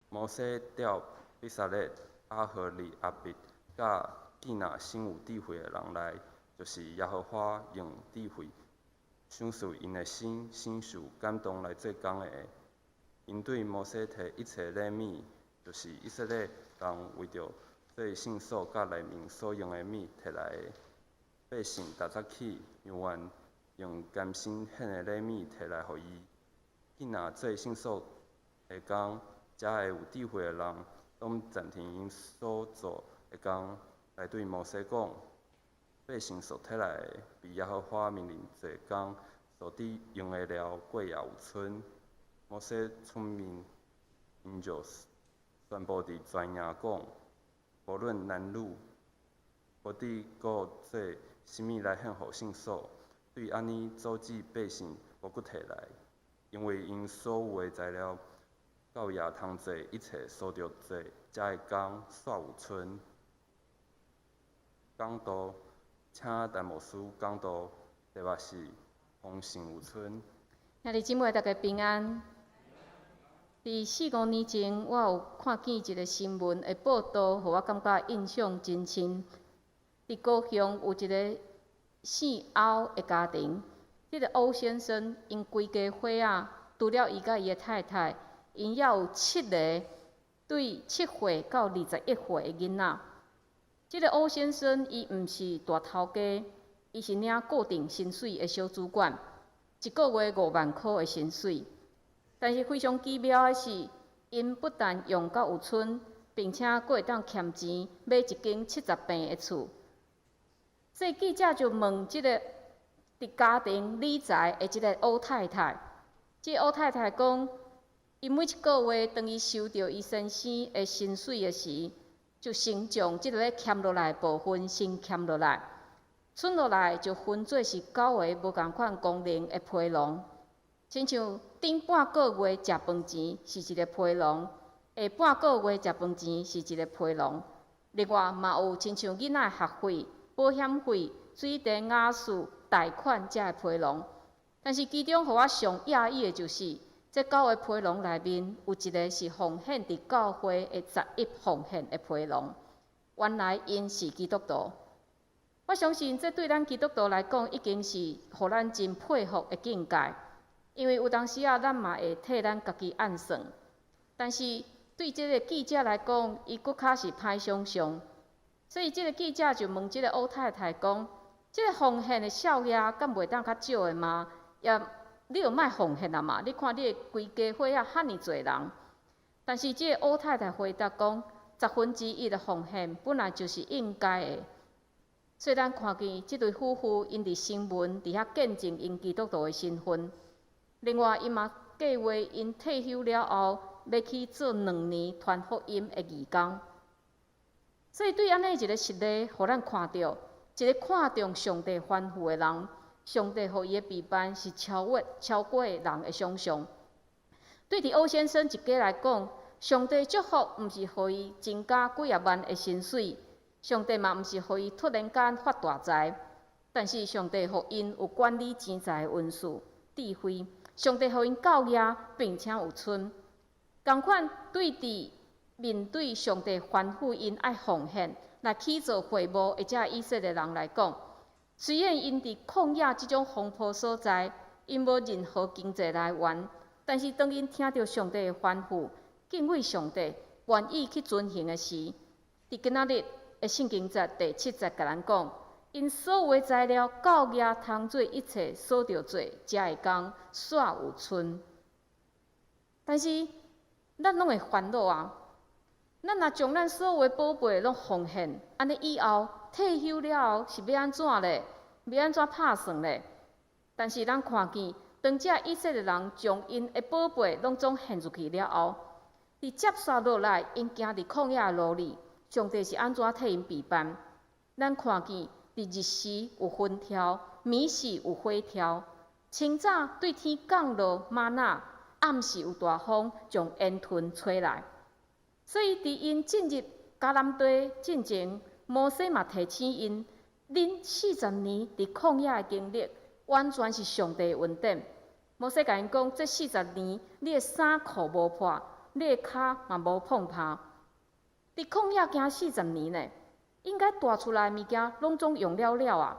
摩西调比撒勒、阿荷利、阿别，甲记那新有智慧的人来，就是耶和华用智慧想述因的心事感动来做工的。因对摩西摕一切礼物，就是以色列人为着做圣所甲内面所用的物摕来的。百姓踏早起，永远用甘心献的礼物摕来予伊。记那做圣所的工，遮个有智慧的人，拢暂停因所做的工，来对摩西讲：百姓所摕来的，比耶和华命令做工所得用的了，过也有剩。摩西出面，因就宣布伫全营讲，无论男女，无伫搁做甚物来献互圣所，对安尼阻止百姓无搁摕来，因为因所有的材料，到夜通做一切所着做，遮个工煞有剩。讲道，请弹幕师讲道，题目是丰盛有剩。兄弟姊妹，大家平安。伫4、5年前，我有看见一个新闻的报道，互我感觉印象真深。伫高雄有一个姓欧的家庭，这个欧先生因规家伙仔，除了伊甲伊的太太，因还有7个对7岁到21岁的囡仔。这个欧先生伊毋是大头家，伊是领固定薪水的小主管，一个月5万块的薪水。但是非常奇妙的是，因不但用到有剩，并且佫会当欠钱买一间70平的厝。所以记者就问即个伫家庭理财的即个欧太太，即个欧太太讲，伊每一个月当伊收到伊先生的薪水的时，就先将即个咧欠落来部分先欠落来，剩落来就分做是9个无共款功能的批囊。亲像顶半个月食饭钱是一个批囊，下半个月食饭钱是一个批囊。另外嘛有亲像囡仔学费、保险费、水电瓦斯、贷款遮个批囊。但是其中互我上讶异的就是，这9个批囊内面有一个是奉献伫教会的11奉献的批囊。原来因是基督徒。我相信这对咱基督徒来讲，已经是互咱真佩服的境界。因为有当时啊，咱嘛会替咱家己暗算，但是对这个记者来讲，伊搁较是歹想象。所以这个记者就问这个欧太太讲：，这个奉献的数额，敢袂当较少的吗？也你就莫奉献啊嘛！你看你的规家伙啊，遐尼侪人。但是这个欧太太回答讲：1/10的奉献本来就是应该的。所以咱看见这对夫妇，因伫新闻伫遐见证因基督徒的身份。另外，伊嘛计划因退休了后，要去做2年传福音的义工。所以对安尼一个实例，互咱看到一个看重上帝吩咐的人，上帝予伊的陪伴是超过人的想象。对伫欧先生一家来讲，上帝祝福毋是予伊增加几啊万的薪水，上帝嘛毋是予伊突然间发大财，但是上帝予因有管理钱财的运势、智慧。上帝予因教育，并且有剩。同款对伫面对上帝吩咐因爱奉献来去做会务或者以色列人来讲，虽然因伫旷野即种丰富所在，因无任何经济来源，但是当因听到上帝的吩咐，敬畏上帝，愿意去遵行的时，伫今仔日的圣经节第7节甲咱讲。因所有的材料到夜通做一切所着做，遮个工煞有剩。但是咱拢会烦恼啊！咱若将咱所有的宝贝拢奉献，安尼以后退休了后是要安怎咧？要安怎拍算咧？但是咱看见，当遮以色列人将因的宝贝拢总献出去了后，伫接续落来因行伫旷野的路里，上帝是安怎替因陪伴？咱看见。伫日时有风条，暝时有火条。清早对天降落玛纳，暗时有大风将烟吞吹来。所以伫因进入迦南地进前，摩西嘛提醒因：恁40年伫旷野的经历，完全是上帝的恩典。摩西甲因讲：这40年你的衫裤无破，你的骹嘛无碰拍。伫旷野行40年呢，应该带出来的物件拢总用了了啊，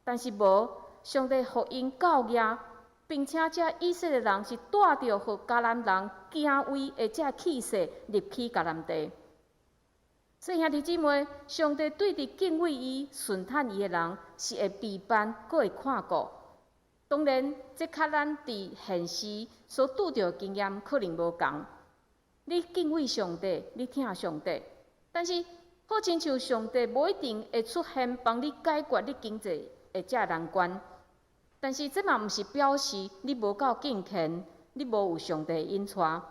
但是无，上帝互因教业，并且这以色列人是带着互迦南人敬畏的这气势入去迦南地。所以兄弟姊妹，上帝对伫敬畏伊、顺坦伊的人是会陪伴，阁会看顾。当然，这较咱伫现实所拄着的经验可能无共。你敬畏上帝，你听上帝。但是，好亲像上帝无一定会出现帮你解决你经济的这难关，但是这嘛毋是表示你无够敬虔，你无有上帝引带，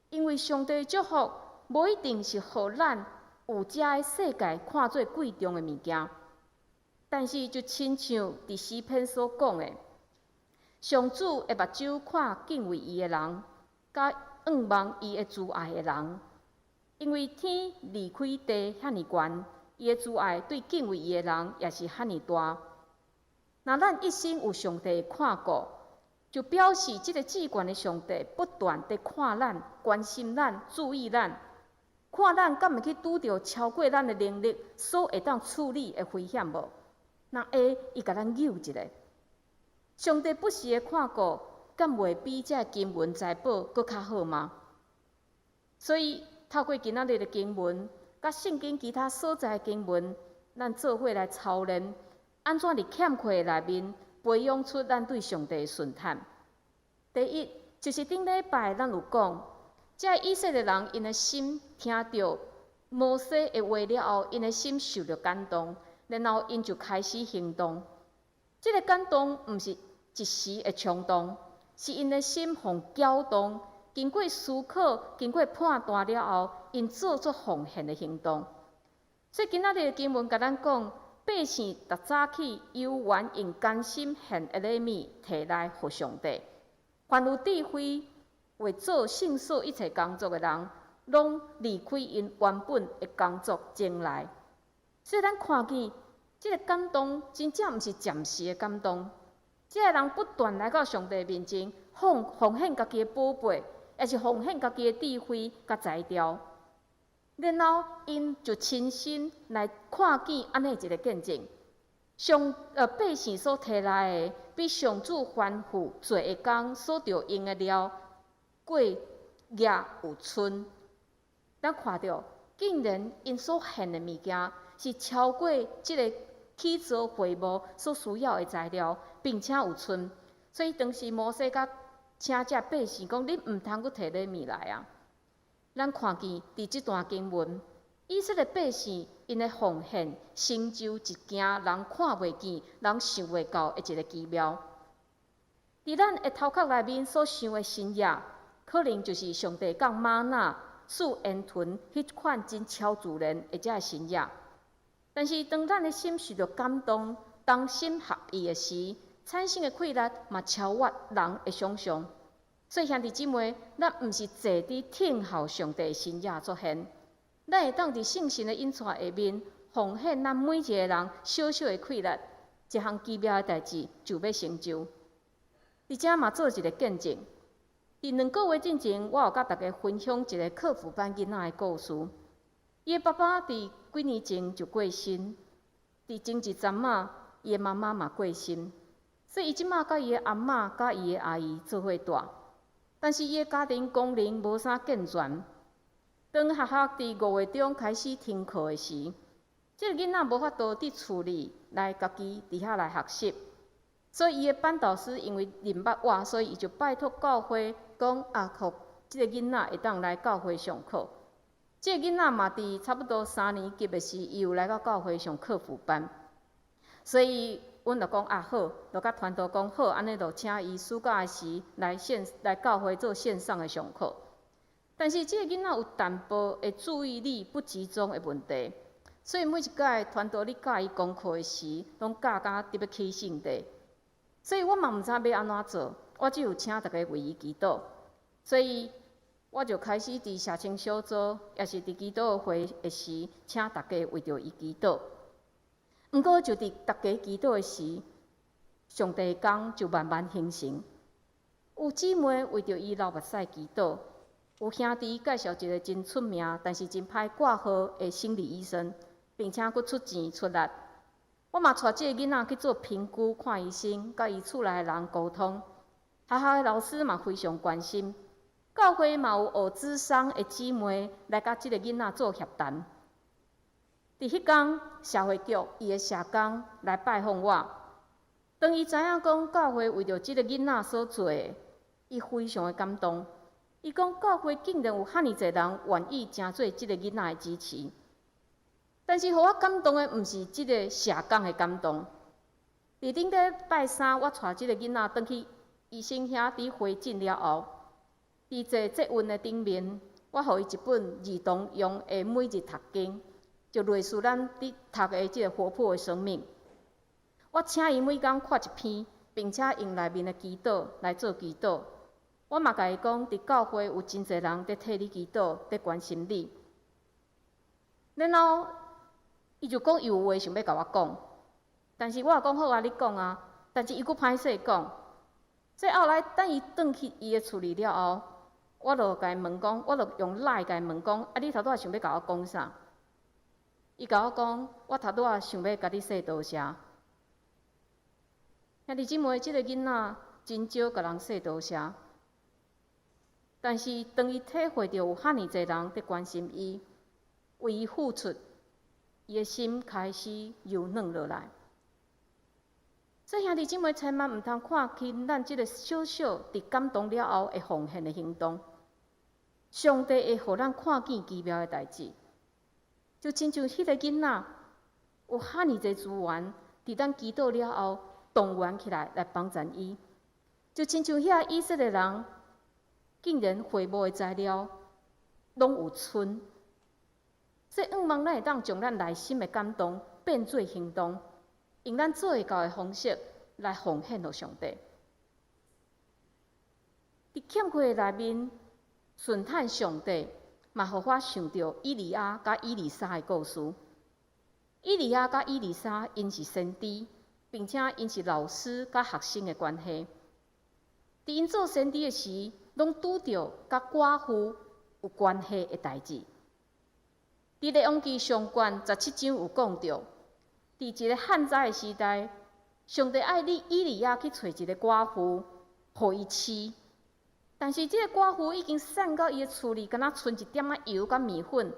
因为上帝祝福无一定是互咱有遮个世界看做贵重的物件，但是就亲像伫诗篇所讲的，上主的目睭看敬畏伊的人，甲仰望伊的慈爱的人。因为天离开地遐尼悬，伊的慈爱对敬畏伊的人也是遐尼大。若咱一生有上帝看顾，就表示即个至悬的上帝不断地看咱、关心咱、注意咱，看咱敢会去拄着超过咱的能力所会当处理的危险无？若会，伊甲咱救一下。上帝不时的看顾，敢袂比这经文财宝搁较好吗？所以，透过今仔日的经文，甲圣经其他所在的经文，咱做伙来操练，安怎伫欠缺的内面培养出咱对上帝的顺坦。第一，就是顶礼拜咱有讲，这以色列人因的心听到摩西的话了后，因的心受到感动，然后因就开始行动。这个感动毋是一时的冲动，是因的心互搅动。经过思考、经过判断了后，因做出奉献的行动。所以今仔日的经文甲咱讲，百姓逐早起犹原用甘心献一个米摕来互上帝。凡有智慧为做圣所一切工作的人，拢离开因原本的工作前来。所以咱看见这个感动，真正毋是暂时的感动。这个人不断来到上帝面前，奉献家己的宝贝。也是奉献家己的智慧甲才调，然后因就亲身来看见安尼一个见证。百姓所摕来的，比上主吩咐做的工所着用的料，过夜有剩。咱看到，竟然因所献的物件是超过即个起造会幕所需要的材料，并且有剩。所以当时摩西甲请这百姓讲：你毋通阁摕礼物来啊！咱看见伫即段经文，以色列百姓因的奉献，成就一件人看袂见、人想袂到的一个奇妙。伫咱的头壳内面所想的神业，可能就是上帝降玛纳、赐烟豚迄款真超自然的这神业。但是当咱的心受到感动、同心合意的时，产生的快乐嘛超越人的想象，所以兄弟姊妹，咱毋是坐伫听候上帝的神业出现，咱会当伫圣神的引带下面，奉献咱每一个人小小的快乐，一项奇妙的代志就要成就。而且嘛做一个见证，伫2个月之前，我有甲大家分享一个客服班囡仔的故事。伊的爸爸伫几年前就过身，伫前一阵仔，伊的妈妈嘛过身。所以，伊即马甲伊的阿嬷、甲伊的阿姨做伙住，但是伊的家庭功能无啥健全。当学校伫5月中开始停课的时，这个囡仔无法度伫厝里来家己伫遐来学习，所以伊的班导师因为认捌我，所以伊就拜托教会讲互这个囡仔会当来教会上课。这个囡仔嘛伫差不多3年级的时，伊有来到教会上课辅班，所以。阮就讲好，就甲团导讲好，安尼就请伊暑假的时来教会做线上的上课。但是这个囡仔有淡薄的注意力不集中的问题，所以每一届团导咧教伊功课的时，拢教甲特别起性地。所以我嘛毋知要安怎做，我只有请大家为伊祈祷。所以我就开始伫社青小组，也是伫祈祷会的时，请大家为着伊祈祷。毋过，就伫大家祈祷的时，上帝的工就慢慢形成。有姊妹为着伊流目屎祈祷，有兄弟介绍一个真出名，但是真歹挂号的心理医生，并且佫出钱出力。我嘛带即个囡仔去做评估、看医生，甲伊厝内的人沟通。学校的老师嘛非常关心，教会嘛有学智商的姊妹来甲即个囡仔做协谈。伫迄天，社会局伊的社工来拜访我，当伊知影讲教会为着即个囡仔所做的，伊非常的感动。伊讲教会竟然有遐尼侪人愿意诚做即个囡仔的支持。但是，互我感动的毋是即个社工的感动。伫顶个拜三，我带即个囡仔转去医生兄弟会诊了后，伫坐捷运的顶面，我互伊一本儿童用的每日读经，就类似咱伫读的即个活泼的生命。我请伊每工看一篇，并且用内面的祈祷来做祈祷。我嘛甲伊讲，伫教会有真侪人伫替你祈祷，伫关心你。然后，伊就讲伊有话想要甲我讲，但是我也讲好啊，你讲啊。但是伊佫歹势讲。这后来等伊转去伊的厝里了后，我就甲伊问讲，我就用赖甲伊问讲，啊，你头拄仔想要甲我讲啥？伊甲我讲，我头拄仔想要甲你说多谢。兄弟姊妹，即个囡仔真少甲人说多谢，但是当伊体会到有遐尼侪人伫关心伊，为伊付出，伊的心开始柔软落来。所以兄弟姊妹，千万毋通看轻咱即个小小伫感动了后会奉献的行动。上帝会互咱看见奇妙的代志，就亲像迄个囡仔有遐尼侪资源，伫咱祈祷了后动员起来帮助伊，就亲像遐以色列人，竟然会务的材料拢有剩。所以，盼望咱会当将咱内心的感动变做行动。用咱做会到的方式来奉献予上帝。伫欠缺的内面，顺叹上帝，嘛互我想到以利亚甲以利沙的故事。以利亚甲以利沙，因是先知，并且因是老师甲学生的关系。伫因做先知的时，拢拄着甲寡妇有关系的代志。伫列王记上卷17章有讲到。伫一个旱灾的时代，上帝爱以利亚去找一个寡妇，互伊饲。但是这个寡妇已经散到伊的厝里，敢若剩一点仔油甲面粉。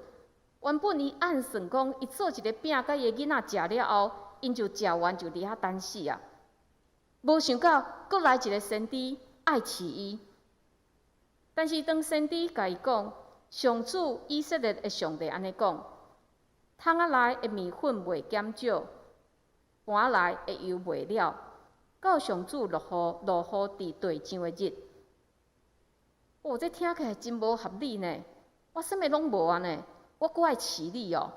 原本伊按算讲，伊做一个饼甲伊的囡仔食了后，因就食完就伫遐等死啊。无想到，阁来一个先知爱饲伊。但是当先知甲伊讲，上主以色列的上帝安尼讲。桶仔内的面粉袂减少，盘内的油袂了，到上主落雨地上的日。哦，这听起来真无合理呢！我啥物拢无啊呢？我阁爱饲你哦。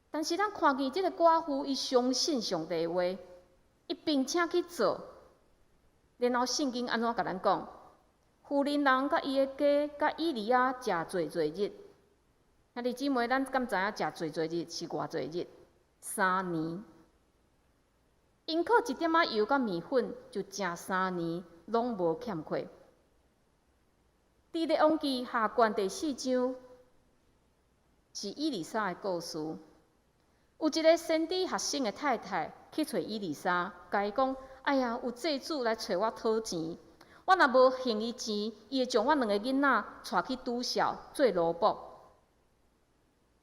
但是咱看见这个寡妇，伊相信上帝的话，伊并且去做。然后圣经安怎甲咱讲？妇人人甲伊的家甲以利亚食做日。兄弟姊妹，咱敢知影食做日是偌济日？3年。因靠一点仔油甲面粉，就食3年，拢无欠缺。伫列王记下卷第4章，是以利沙的故事。有一个先知学生的太太去找以利沙，甲伊讲：“哎呀，有祭主来找我讨钱，我若无还伊钱，伊会将我2个囡仔带去赌小做奴仆。”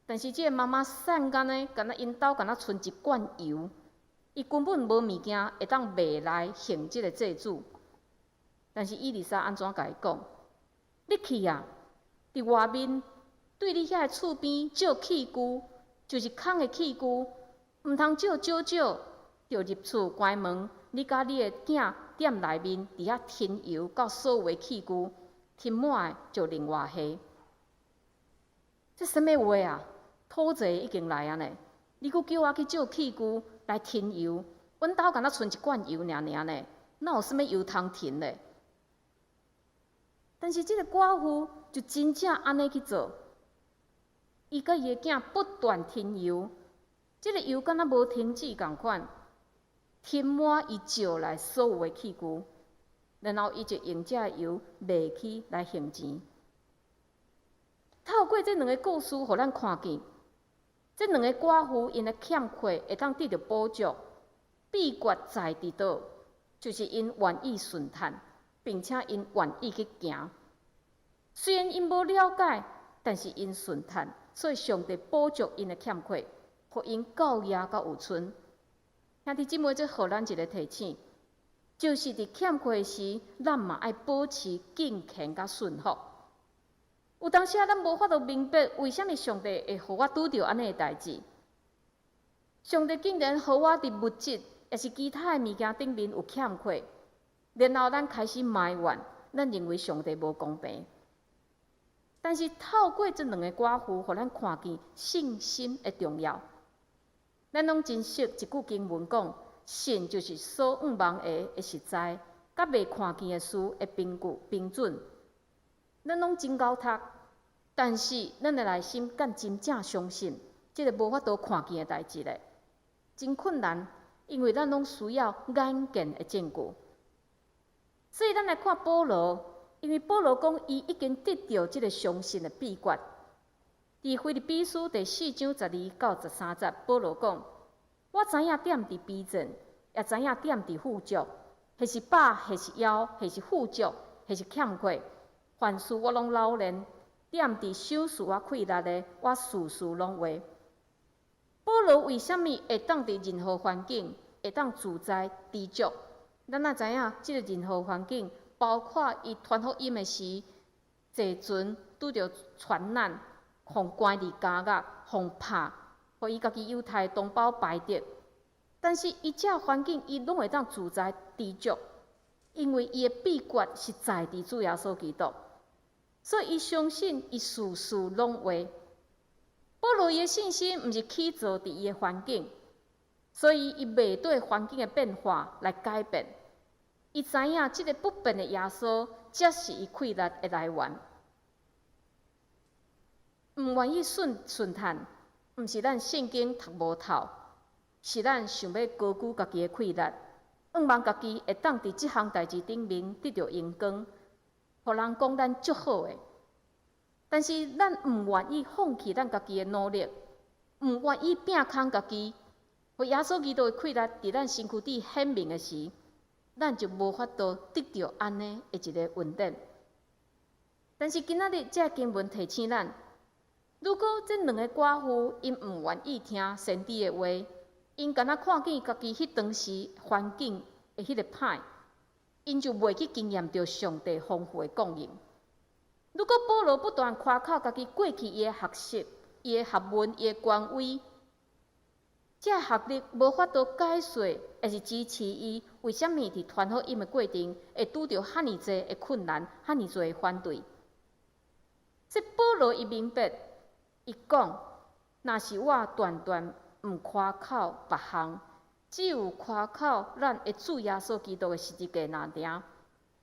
但是即个妈妈散干呢，敢若因兜敢若剩一罐油，伊根本无物件会当卖来还即个祭主。但是以利沙安怎甲伊讲？你去啊，伫外面对你遐个厝边借器具，就是空的器具，毋通借少少，就入厝关门，你甲你的囝踮内面伫遐添油到所有的器具，添满就另外下。这什么话啊？土济已经来啊呢，你阁叫我去借器具来添油，阮兜敢若剩一罐油尔呢，哪有啥物油通添咧？但是这个寡妇就真正安尼去做，伊甲伊的囝不断添油，这个油敢若无停止共款，添满伊借来所有的器具，然后伊就用这油卖去来还钱。过这两个故事，互咱看见，这两个寡妇因的欠缺会当得到补助，秘诀在伫倒，就是因愿意顺探，并且因愿意去行。虽然因无了解，但是因顺探，所以上帝补助因的欠缺，互因到野到有剩。兄弟姊妹，这互咱一个提醒，就是伫欠缺时，咱嘛爱保持敬虔甲顺服。有当时咱无法度明白，为虾米上帝会互我拄着安尼的代志。上帝竟然互我伫物质，也是其他的物件顶面有欠缺，然后咱开始埋怨，咱认为上帝无公平。但是透过这两个寡妇，互咱看见信心的重要。咱拢真熟一句经文讲，信就是所仰望的实在，甲未看见的事的凭准。咱拢真够读，但是咱的内心敢真正相信这个无法度看见的代志咧？真困难，因为咱拢需要眼见的证据。所以咱来看保罗，因为保罗讲伊已经得到这个相信的秘诀。伫腓立比书第4章12到13节，保罗讲：我知影点伫逼阵，也知影点伫富足，或是饱，或是枵，或是富足，或是欠缺。凡事我拢老练，点伫手事我困力的，我事事拢会。保罗为虾米会当伫任何环境会当自在知足？咱也知影，即个任何环境，包括伊传福音的时，坐船拄着船难，互关伫监狱，互拍，互伊家己犹太同胞排斥。但是伊遮环境，伊拢会当自在知足，因为伊的秘诀是在伫主耶稣基督。所以伊相信伊事事拢会。保罗伊的信心毋是起造伫伊的环境，所以伊袂对环境的变化来改变。伊知影即个不变的耶稣，才是伊气力的来源。毋愿意顺探，毋是咱圣经读无透，是咱想要高举家己的气力，仰望家己会当伫即项代志顶面得到荣光。互人讲咱足好诶，但是咱毋愿意放弃咱家己诶努力，毋愿意拼空家己，互耶稣基督诶气力伫咱身躯底显明诶时，咱就无法度得到安尼诶一个稳定。但是今仔日这经文提醒咱，如果这两个寡妇因毋愿意听先知诶话，因敢若看见家己迄当时环境诶迄个歹。因就袂去经验到上帝丰富的供应。如果保罗不断夸口家己过去伊的学识、伊的学问、伊的权威，这学历无法度解释，也是支持伊为虾米伫传福音的过程会拄着遐尼济的困难、遐尼济的反对。这保罗伊明白，伊讲，若是我断断毋夸口别项。只有夸口咱的主耶稣基督的十字架拿定，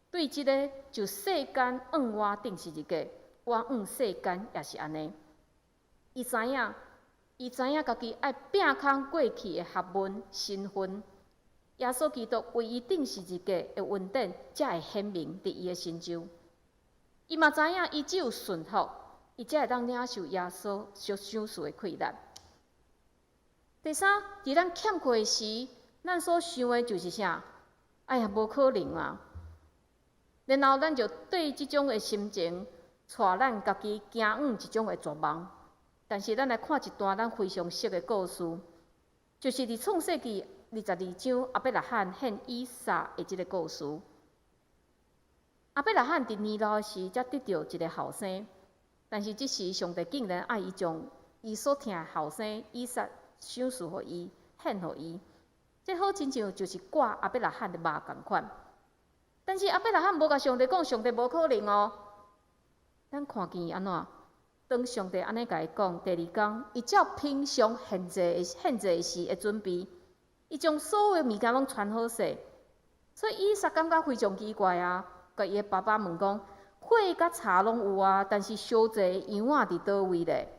对即个就世间往我顶十字架，我往世间也是安尼。伊知影家己爱拼空过去的学问身份，耶稣基督为伊顶十字架的恩典，才会显明伫伊的身上。伊嘛知影，伊只有顺服，伊才会当领受耶稣所赏赐的气力。第三，伫咱欠缺时，咱所想的就是啥？哎呀，无可能啊！然后咱就对即种的心情，带咱家己行往一种的绝望。但是咱来看一段咱非常熟的故事，就是伫创世纪22章亚伯拉罕献以撒的即个故事。亚伯拉罕伫年老时才得到一个后生，但是即时上帝竟然爱伊将伊所疼的后生以撒。赏赐予伊，献予伊，这好亲像就是挂亚伯拉罕的肉共款。但是亚伯拉罕无甲上帝讲，上帝无可能哦。咱看见安怎？当上帝安尼甲伊讲，第二天，伊照平常献祭时的准备，伊将所有物件拢穿好势。所以以撒感觉非常奇怪啊，甲伊的爸爸问讲：火甲柴拢有啊，但是烧祭的羊仔伫倒位咧？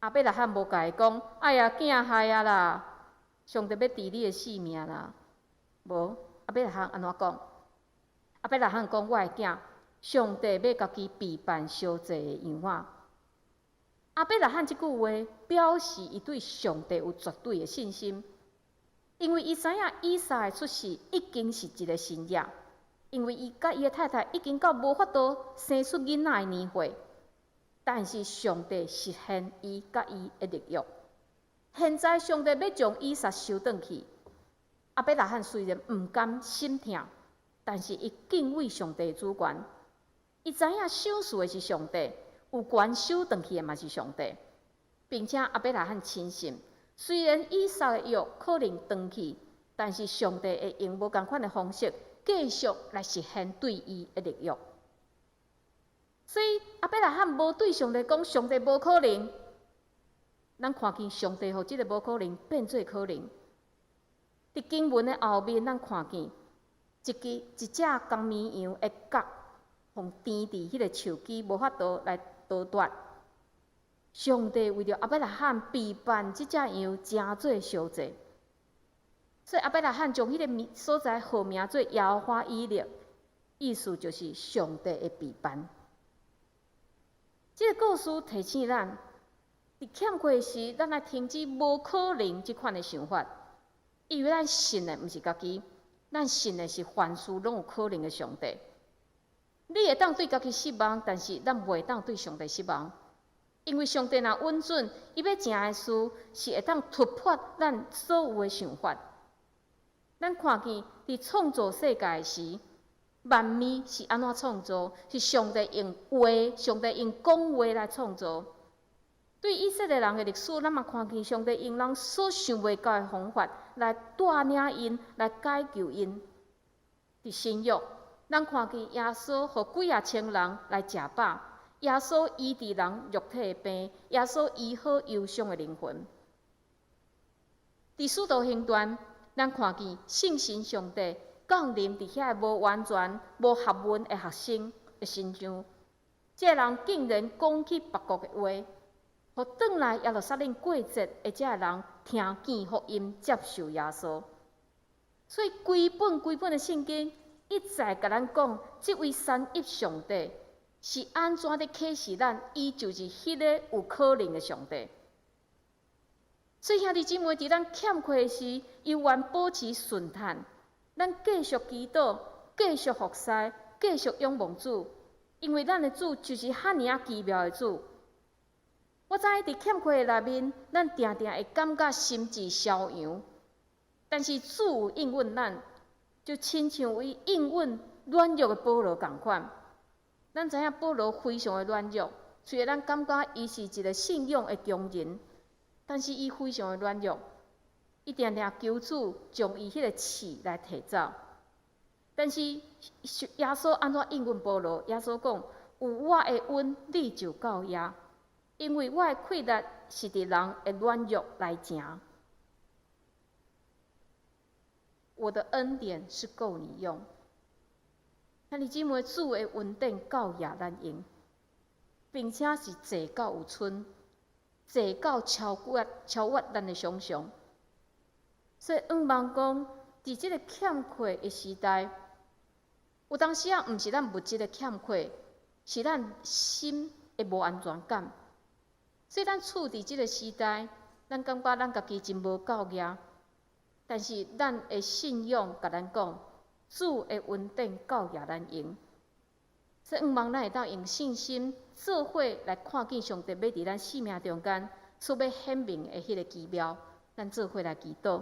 亚伯拉罕无甲伊讲，哎呀，囝害啊啦！上帝要治你的性命啦！无，亚伯拉罕安怎讲？亚伯拉罕讲，我的囝，上帝要家己备办烧祭的羊仔。阿伯拉罕即句话表示伊对上帝有绝对的信心，因为伊知影以撒的出世已经是一个新约，因为伊甲伊的太太已经到无法度生出囡仔的年岁，但是上帝实现伊甲伊的立约。现在上帝要将以撒收转去，阿伯拉罕虽然毋甘心痛，但是伊敬畏上帝的主权，伊知影收事的是上帝。有权收转去的嘛是上帝，并且阿伯拉罕深信，虽然以撒的约可能转去，但是上帝会用无共款的方式继续来实现对伊的立约。所以阿伯拉罕无对上帝讲上帝无可能，咱看见上帝互即个无可能变做可能。伫经文的后面，咱看见一只公绵羊的角，互甜伫迄个树枝，无法度来夺夺。上帝为着阿伯拉罕备办即只羊，诚做烧祭，所以阿伯拉罕将迄个所在号名做耶和华以勒，意思就是上帝的备办。这个故事提醒咱，伫欠缺时，咱来停止无可能即款的想法，因为咱信的毋是家己，咱信的是凡事拢有可能的上帝。你会当对家己失望，但是咱袂当对上帝失望，因为上帝若允准，伊要成的事是会当突破咱所有的想法。咱看见伫创造世界时，万物是安怎创造？是上帝用话，上帝用讲话来创造。对以色列人的历史，咱嘛看见上帝用人所想袂到的方法来带领因，来解救因。伫新约，咱看见耶稣互几啊千人来食饱，耶稣医治人肉体的病，耶稣医好忧伤的灵魂。伫使徒行传，咱看见圣神上帝降临伫遐无完全、无学问的学生的身上，这人竟然讲起别国的话，互转来耶路撒冷过节的这人听见福音，接受耶稣。所以规本的圣经一再甲咱讲，这位三一上帝是安怎咧启示咱？伊就是迄个有可能的上帝。所以兄弟姊妹，伫咱欠缺时，犹原保持顺坦，咱继续祈祷，继续服侍，继续仰望主，因为咱的主就是遐尔啊奇妙的主。我知影伫欠缺的内面，咱定定会感觉心智消扬，但是主有应允咱，就亲像为应允软弱的保罗共款。咱知影保罗非常的软弱，虽然咱感觉伊是一个信仰的强人，但是伊非常的软弱，伊定定求主将伊迄个刺来摕走。但是耶稣安怎应允保罗？耶稣讲：有我的恩，你就够也。因为我的气力是伫人的软弱来成，我的恩典是够你用。兄弟姊妹，主的恩典够也咱用，并且是济到有剩，济到超越咱的想象。所以，仰望讲，伫即个欠缺的时代，有当时啊，毋是咱物质的欠缺，是咱心的无安全感。所以，咱处伫即个时代，咱感觉咱家己真无够业，但是咱的信仰甲咱讲，主的恩典够也咱用。所以，仰望咱会当用信心做伙来看见上帝要伫咱生命中间所要显明的迄个奇妙，咱做伙来祈祷。